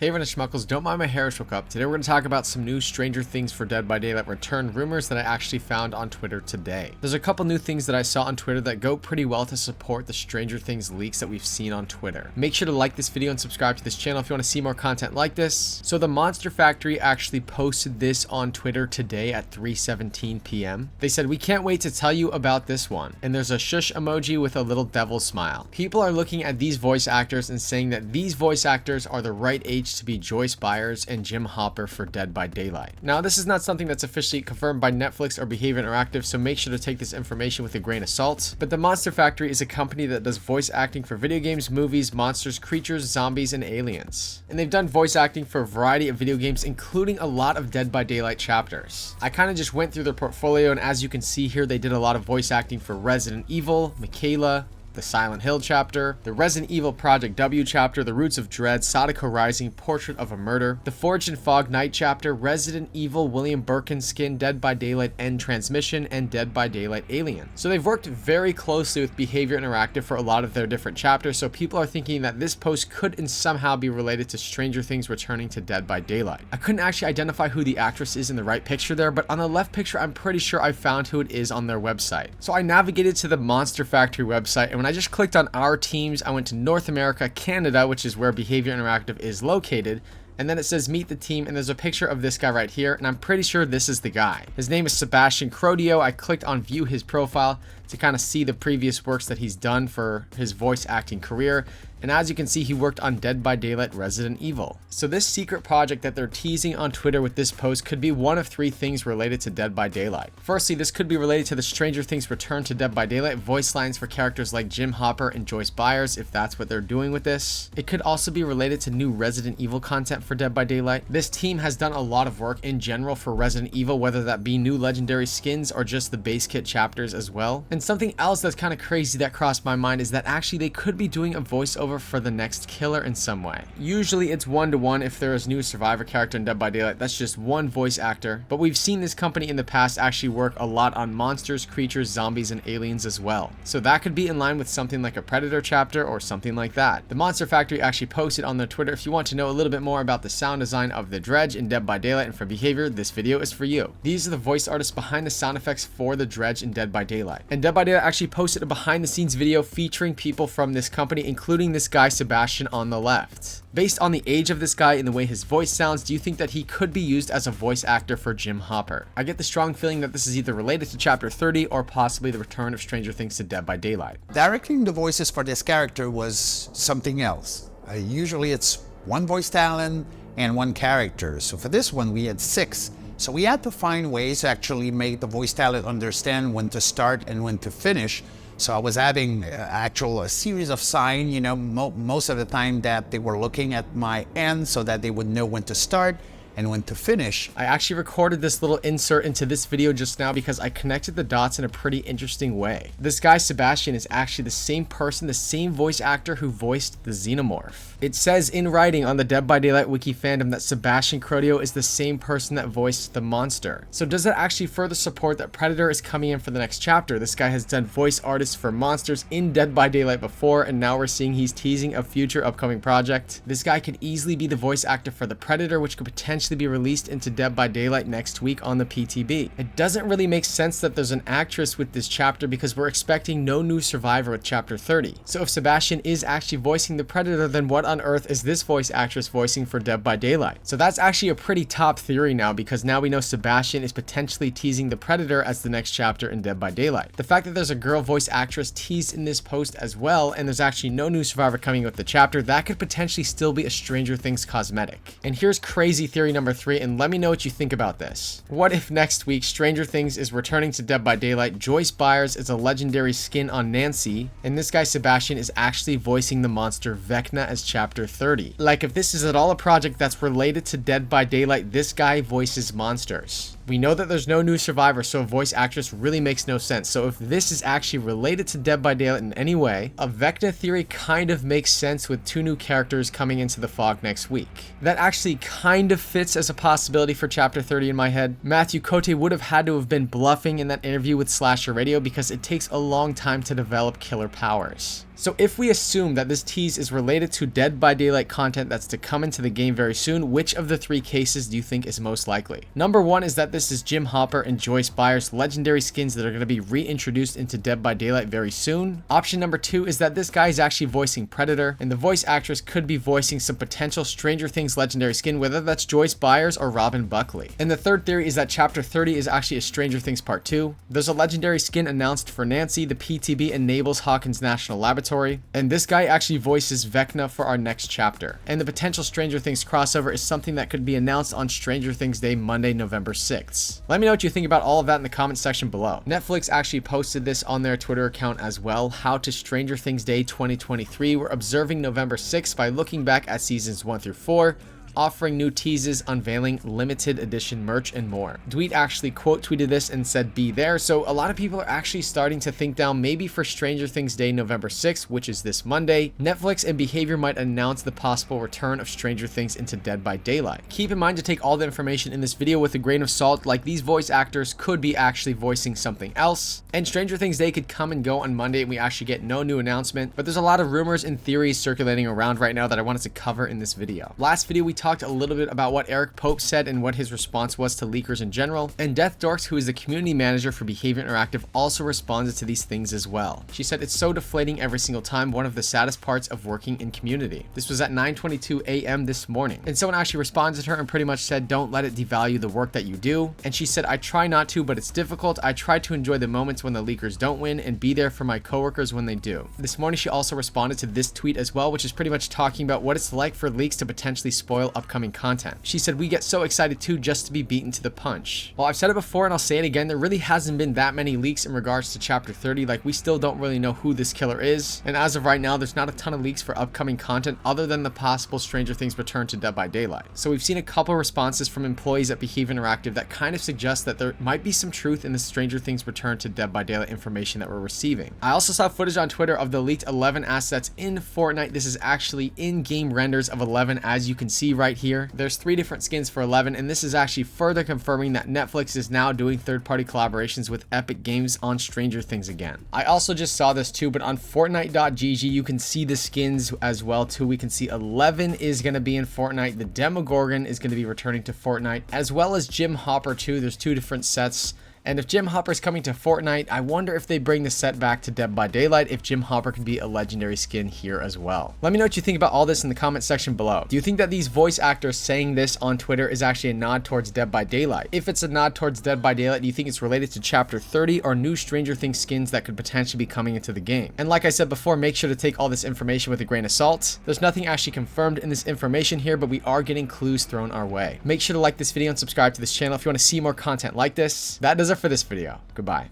Hey everyone, it's Schmuckles. Don't mind my hair shook up. Today we're going to talk about some new Stranger Things for Dead by Daylight Return rumors that I actually found on Twitter today. There's a couple new things that I saw on Twitter that go pretty well to support the Stranger Things leaks that we've seen on Twitter. Make sure to like this video and subscribe to this channel if you want to see more content like this. So the Monster Factory actually posted this on Twitter today at 3:17 p.m. They said, "We can't wait to tell you about this one." And there's a shush emoji with a little devil smile. People are looking at these voice actors and saying that these voice actors are the right age to be Joyce, Byers, and Jim Hopper for Dead by Daylight. Now, this is not something that's officially confirmed by Netflix or Behavior Interactive, so make sure to take this information with a grain of salt. But the Monster Factory is a company that does voice acting for video games, movies, monsters, creatures, zombies, and aliens. And they've done voice acting for a variety of video games, including a lot of Dead by Daylight chapters. I kind of just went through their portfolio, and as you can see here, they did a lot of voice acting for Resident Evil, Michaela, the Silent Hill chapter, the Resident Evil Project W chapter, the Roots of Dread, Sadako Rising, Portrait of a Murder, the Forged in Fog Night chapter, Resident Evil, William Birkin Skin, Dead by Daylight End Transmission, and Dead by Daylight Alien. So they've worked very closely with Behavior Interactive for a lot of their different chapters, so people are thinking that this post could somehow be related to Stranger Things returning to Dead by Daylight. I couldn't actually identify who the actress is in the right picture there, but on the left picture, I'm pretty sure I found who it is on their website. So I navigated to the Monster Factory website, and when I just clicked on our teams, I went to North America, Canada, which is where Behavior Interactive is located, and then it says meet the team, and there's a picture of this guy right here, and I'm pretty sure this is the guy. His name is Sebastian Crodio. I clicked on view his profile to kind of see the previous works that he's done for his voice acting career. And as you can see, he worked on Dead by Daylight Resident Evil. So this secret project that they're teasing on Twitter with this post could be one of three things related to Dead by Daylight. Firstly, this could be related to the Stranger Things return to Dead by Daylight voice lines for characters like Jim Hopper and Joyce Byers, if that's what they're doing with this. It could also be related to new Resident Evil content for Dead by Daylight. This team has done a lot of work in general for Resident Evil, whether that be new legendary skins or just the base kit chapters as well. And something else that's kind of crazy that crossed my mind is that actually they could be doing a voiceover for the next killer in some way. Usually it's 1-to-1 if there is new survivor character in Dead by Daylight. That's just one voice actor, but we've seen this company in the past actually work a lot on monsters, creatures, zombies, and aliens as well. So that could be in line with something like a Predator chapter or something like that. The Monster Factory actually posted on their Twitter, if you want to know a little bit more about the sound design of the Dredge in Dead by Daylight and for Behavior, this video is for you. These are the voice artists behind the sound effects for the Dredge in Dead by Daylight. And Dead by Daylight actually posted a behind the scenes video featuring people from this company, including this guy Sebastian on the left. Based on the age of this guy and the way his voice sounds, do you think that he could be used as a voice actor for Jim Hopper? I get the strong feeling that this is either related to chapter 30 or possibly the return of Stranger Things to Dead by Daylight. Directing the voices for this character was something else. Usually it's one voice talent and one character. So for this one, we had 6. So we had to find ways to actually make the voice talent understand when to start and when to finish. So I was having a series of signs, most of the time that they were looking at my end so that they would know when to start and when to finish. I actually recorded this little insert into this video just now because I connected the dots in a pretty interesting way. This guy Sebastian is actually the same person, the same voice actor who voiced the Xenomorph. It says in writing on the Dead by Daylight wiki fandom that Sebastian Crodio is the same person that voiced the monster. So does that actually further support that Predator is coming in for the next chapter? This guy has done voice artists for monsters in Dead by Daylight before, and now we're seeing he's teasing a future upcoming project. This guy could easily be the voice actor for the Predator, which could potentially be released into Dead by Daylight next week on the PTB. It doesn't really make sense that there's an actress with this chapter because we're expecting no new survivor with chapter 30. So if Sebastian is actually voicing the Predator, then what on earth is this voice actress voicing for Dead by Daylight? So that's actually a pretty top theory now, because now we know Sebastian is potentially teasing the Predator as the next chapter in Dead by Daylight. The fact that there's a girl voice actress teased in this post as well, and there's actually no new survivor coming with the chapter, that could potentially still be a Stranger Things cosmetic. And here's crazy theory number 3, and let me know what you think about this. What if next week Stranger Things is returning to Dead by Daylight, Joyce Byers is a legendary skin on Nancy, and this guy Sebastian is actually voicing the monster Vecna as chapter 30. Like, if this is at all a project that's related to Dead by Daylight, this guy voices monsters. We know that there's no new survivor, so a voice actress really makes no sense. So if this is actually related to Dead by Daylight in any way, a Vecna theory kind of makes sense with 2 new characters coming into the fog next week. That actually kind of fits fits as a possibility for chapter 30 in my head. Matthew Cote would have had to have been bluffing in that interview with Slasher Radio because it takes a long time to develop killer powers. So if we assume that this tease is related to Dead by Daylight content that's to come into the game very soon, which of the 3 cases do you think is most likely? Number 1 is that this is Jim Hopper and Joyce Byers, legendary skins that are going to be reintroduced into Dead by Daylight very soon. Option number 2 is that this guy is actually voicing Predator, and the voice actress could be voicing some potential Stranger Things legendary skin, whether that's Joyce Byers or Robin Buckley. And the third theory is that chapter 30 is actually a Stranger Things part 2. There's a legendary skin announced for Nancy, the PTB enables Hawkins National Laboratory, and this guy actually voices Vecna for our next chapter. And the potential Stranger Things crossover is something that could be announced on Stranger Things Day, Monday, November 6th. Let me know what you think about all of that in the comment section below. Netflix actually posted this on their Twitter account as well. How to Stranger Things Day 2023. We're observing November 6th by looking back at seasons 1 through 4. Offering new teases, unveiling limited edition merch, and more. Dweet actually quote tweeted this and said be there, so a lot of people are actually starting to think down maybe for Stranger Things Day November 6th, which is this Monday, Netflix and Behavior might announce the possible return of Stranger Things into Dead by Daylight. Keep in mind to take all the information in this video with a grain of salt, like these voice actors could be actually voicing something else, and Stranger Things Day could come and go on Monday and we actually get no new announcement, but there's a lot of rumors and theories circulating around right now that I wanted to cover in this video. Last video we talked a little bit about what Eric Pope said and what his response was to leakers in general, and Death Dorks, who is the community manager for Behavior Interactive, also responded to these things as well. She said, "It's so deflating every single time, one of the saddest parts of working in community." This was at 9:22 a.m. this morning, and someone actually responded to her and pretty much said, "Don't let it devalue the work that you do." And she said, "I try not to, but it's difficult. I try to enjoy the moments when the leakers don't win and be there for my coworkers when they do." This morning she also responded to this tweet as well, which is pretty much talking about what it's like for leaks to potentially spoil upcoming content. She said, "We get so excited too just to be beaten to the punch." Well, I've said it before and I'll say it again, there really hasn't been that many leaks in regards to chapter 30. Like, we still don't really know who this killer is, and as of right now there's not a ton of leaks for upcoming content other than the possible Stranger Things return to Dead by Daylight. So we've seen a couple responses from employees at Behavior Interactive that kind of suggest that there might be some truth in the Stranger Things return to Dead by Daylight information that we're receiving. I also saw footage on Twitter of the leaked 11 assets in Fortnite. This is actually in-game renders of 11, as you can see right here. There's 3 different skins for 11, and this is actually further confirming that Netflix is now doing third-party collaborations with Epic Games on Stranger Things again. I also just saw this too, but on Fortnite.gg you can see the skins as well too. We can see 11 is going to be in Fortnite, the Demogorgon is going to be returning to Fortnite, as well as Jim Hopper too. There's 2 different sets. And if Jim Hopper's coming to Fortnite, I wonder if they bring the set back to Dead by Daylight, if Jim Hopper can be a legendary skin here as well. Let me know what you think about all this in the comment section below. Do you think that these voice actors saying this on Twitter is actually a nod towards Dead by Daylight? If it's a nod towards Dead by Daylight, do you think it's related to chapter 30 or new Stranger Things skins that could potentially be coming into the game? And like I said before, make sure to take all this information with a grain of salt. There's nothing actually confirmed in this information here, but we are getting clues thrown our way. Make sure to like this video and subscribe to this channel if you want to see more content like this. That does it for this video. Goodbye.